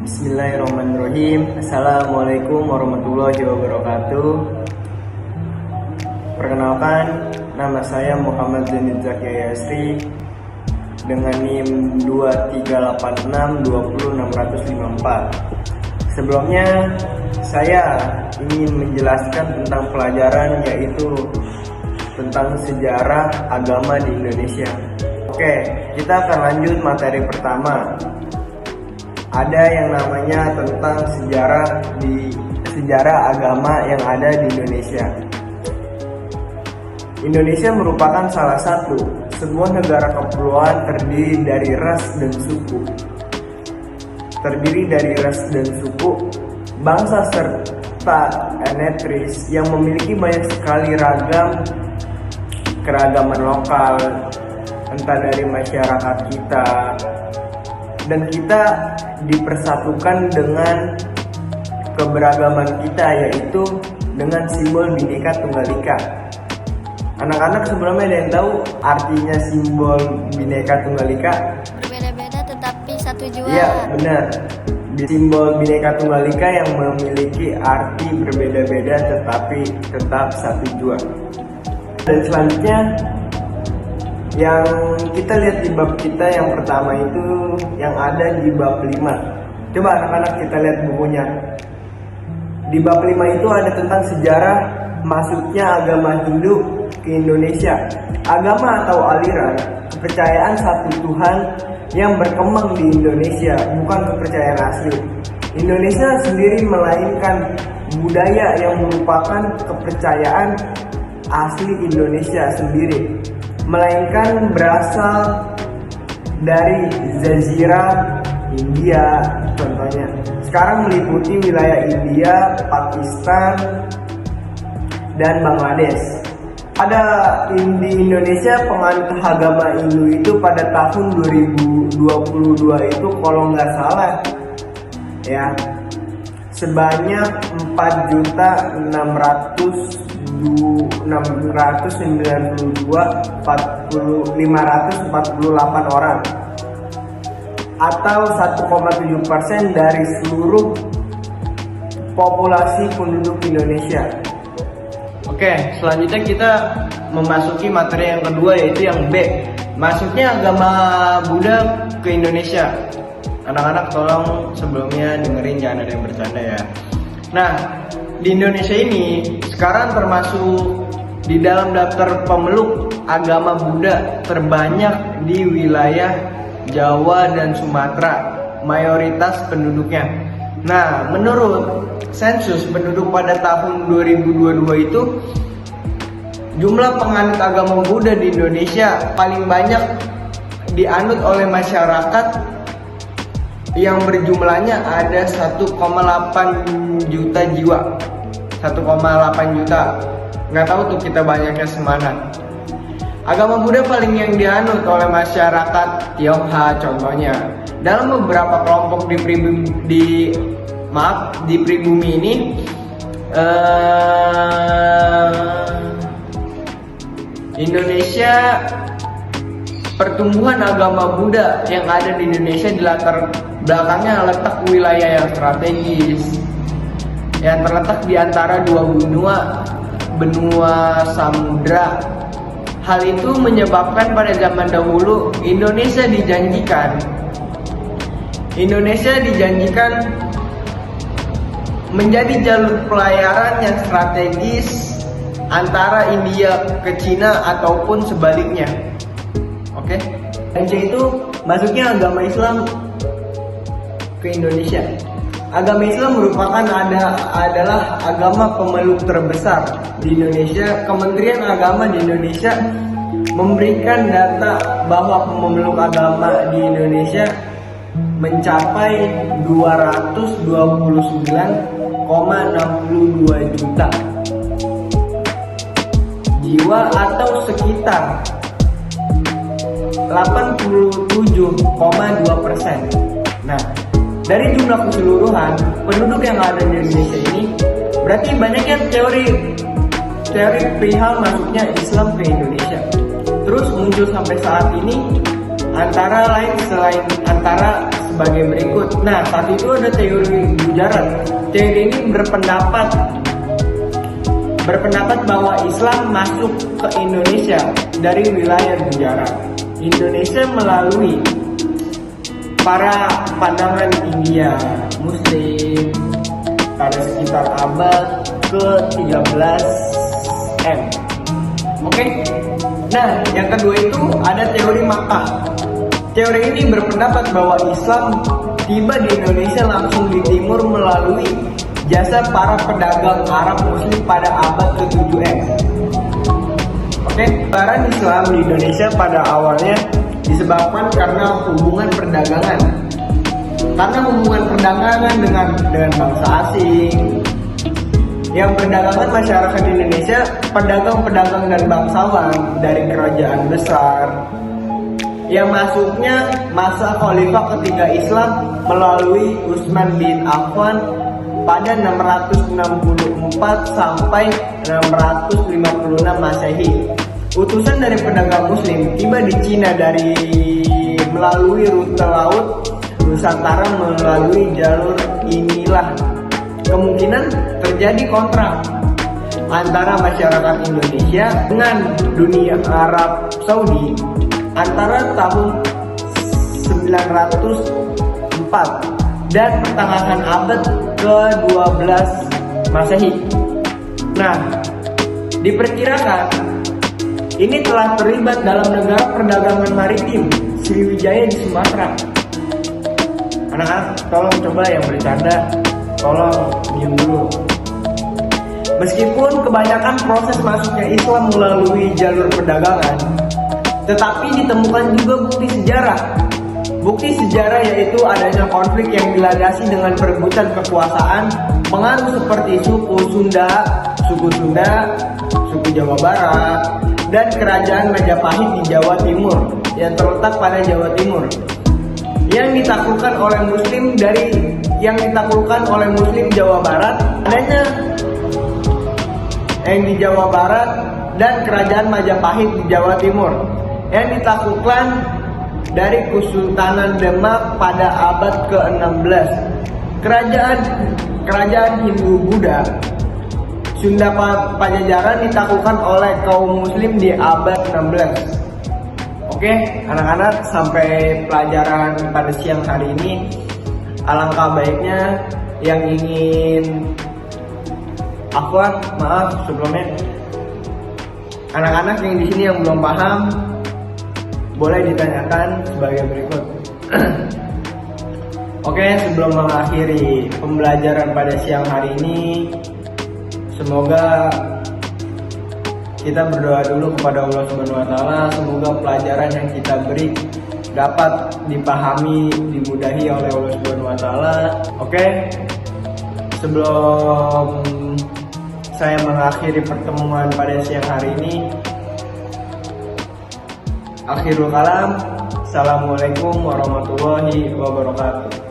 Bismillahirrahmanirrahim. Assalamualaikum warahmatullahi wabarakatuh. Perkenalkan, nama saya Muhammad Zainid Zakia Yasri dengan NIM 2386200654. Sebelumnya saya ingin menjelaskan tentang pelajaran, yaitu tentang sejarah agama di Indonesia. Oke, kita akan lanjut materi pertama. Ada yang namanya tentang sejarah agama yang ada di Indonesia. Indonesia merupakan salah satu sebuah negara kepulauan terdiri dari ras dan suku, bangsa serta etnis yang memiliki banyak sekali keragaman lokal, entah dari masyarakat kita, dan kita dipersatukan dengan keberagaman kita, yaitu dengan simbol Bhinneka Tunggal Ika. Anak-anak sebelumnya ada yang tahu artinya simbol Bhinneka Tunggal Ika? Berbeda-beda tetapi satu jua. Iya, benar. Simbol Bhinneka Tunggal Ika yang memiliki arti berbeda-beda tetapi tetap satu jua. Dan selanjutnya yang kita lihat di bab kita yang pertama itu yang ada di bab 5. Coba anak-anak kita lihat bukunya. Di bab 5 itu ada tentang sejarah masuknya agama Hindu ke Indonesia. Agama atau aliran kepercayaan satu Tuhan yang berkembang di Indonesia, bukan kepercayaan asli Indonesia sendiri, melainkan budaya yang merupakan kepercayaan asli Indonesia sendiri, melainkan berasal dari Jazirah India contohnya. Sekarang meliputi wilayah India, Pakistan, dan Bangladesh. Ada di Indonesia penganut agama Hindu itu pada tahun 2022 itu kalau nggak salah ya sebanyak 4.992.548 orang atau 1,7% dari seluruh populasi penduduk Indonesia. Oke, selanjutnya kita memasuki materi yang kedua, yaitu yang B, masuknya agama Buddha ke Indonesia. Anak-anak tolong sebelumnya dengerin, jangan ada yang bercanda ya. Nah, di Indonesia ini sekarang termasuk di dalam daftar pemeluk agama Buddha terbanyak di wilayah Jawa dan Sumatera, mayoritas penduduknya. Nah, menurut sensus penduduk pada tahun 2022 itu, jumlah penganut agama Buddha di Indonesia paling banyak dianut oleh masyarakat yang berjumlahnya ada 1,8 juta jiwa. 1,8 juta. Nggak tahu tuh kita banyaknya semana. Agama Buddha paling yang dianut oleh masyarakat Tionghoa contohnya. Dalam beberapa kelompok di pribumi ini Indonesia, pertumbuhan agama Buddha yang ada di Indonesia di latar belakangnya letak wilayah yang strategis yang terletak di antara dua benua samudra. Hal itu menyebabkan pada zaman dahulu Indonesia dijanjikan menjadi jalur pelayaran yang strategis antara India ke Cina ataupun sebaliknya. Oke. Dan itu masuknya agama Islam ke Indonesia. Agama Islam merupakan adalah agama pemeluk terbesar di Indonesia. Kementerian Agama di Indonesia memberikan data bahwa pemeluk agama di Indonesia mencapai 229,62 juta jiwa atau sekitar 87,2%. Nah, dari jumlah keseluruhan penduduk yang ada di Indonesia ini, berarti banyaknya teori perihal masuknya Islam ke Indonesia. Terus muncul sampai saat ini antara sebagai berikut. Nah, saat itu ada teori Gujarat. Teori ini berpendapat bahwa Islam masuk ke Indonesia dari wilayah Gujarat. Indonesia melalui para pandangan India Muslim pada sekitar abad ke-13 M. Oke. Nah, yang kedua itu ada teori Makkah. Teori ini berpendapat bahwa Islam tiba di Indonesia langsung di timur melalui jasa para pedagang Arab Muslim pada abad ke-7 M. Oke, penyebaran Islam di Indonesia pada awalnya disebabkan karena hubungan perdagangan. Karena hubungan perdagangan dengan bangsa asing. Yang perdagangan masyarakat di Indonesia, pedagang-pedagang dan bangsawan dari kerajaan besar. Yang masuknya masa khalifah ketika Islam melalui Utsman bin Affan pada 664 sampai 656 Masehi. Utusan dari pedagang muslim tiba di Cina dari melalui rute laut Nusantara melalui jalur inilah. Kemungkinan terjadi kontrak antara masyarakat Indonesia dengan dunia Arab Saudi antara tahun 904 dan pertengahan abad ke-12 Masehi. Nah, diperkirakan ini telah terlibat dalam negara perdagangan maritim Sriwijaya di Sumatera. Anak-anak, tolong coba yang bercanda, tolong diam dulu. Meskipun kebanyakan proses masuknya Islam melalui jalur perdagangan, tetapi ditemukan juga bukti sejarah. Bukti sejarah yaitu adanya konflik yang dilandasi dengan perebutan kekuasaan, pengaruh seperti suku Sunda, suku Jawa Barat, dan kerajaan Majapahit di Jawa Timur yang terletak pada Jawa Timur. Yang ditaklukkan oleh Muslim Jawa Barat, adanya yang di Jawa Barat dan kerajaan Majapahit di Jawa Timur yang ditaklukkan dari Kesultanan Demak pada abad ke-16. Kerajaan Hindu Buddha Sunda Pajajaran ditaklukkan oleh kaum muslim di abad 16. Oke, anak-anak, sampai pelajaran pada siang hari ini. Alangkah baiknya yang ingin maaf sebelumnya. Anak-anak yang di sini yang belum paham boleh ditanyakan sebagai berikut. Oke, sebelum mengakhiri pembelajaran pada siang hari ini, semoga kita berdoa dulu kepada Allah Subhanahu wa taala, semoga pelajaran yang kita beri dapat dipahami, dimudahi oleh Allah Subhanahu wa taala. Oke. Sebelum saya mengakhiri pertemuan pada siang hari ini, akhirul kalam. Assalamualaikum warahmatullahi wabarakatuh.